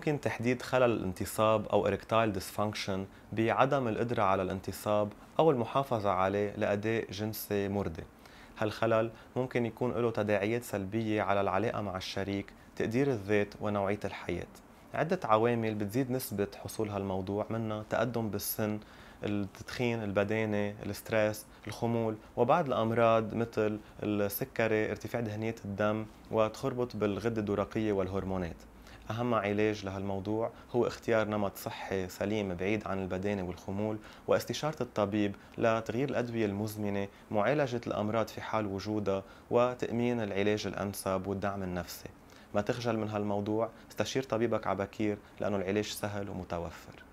ممكن تحديد خلل الانتصاب أو erectile dysfunction بعدم القدرة على الانتصاب أو المحافظة عليه لأداء جنسي مرضي. هالخلل ممكن يكون له تداعيات سلبية على العلاقة مع الشريك، تقدير الذات ونوعية الحياة. عدة عوامل بتزيد نسبة حصول هالموضوع، منها تقدم بالسن، التدخين، البدانة، الستريس، الخمول، وبعض الأمراض مثل السكري، ارتفاع دهنية الدم، وتخربط بالغدة الدرقية والهرمونات. أهم علاج لهالموضوع هو اختيار نمط صحي سليم بعيد عن البدانة والخمول، واستشارة الطبيب لتغيير الأدوية المزمنة، معالجة الأمراض في حال وجودها، وتأمين العلاج الأنسب والدعم النفسي. ما تخجل من هالموضوع، استشير طبيبك عبكير لأنه العلاج سهل ومتوفر.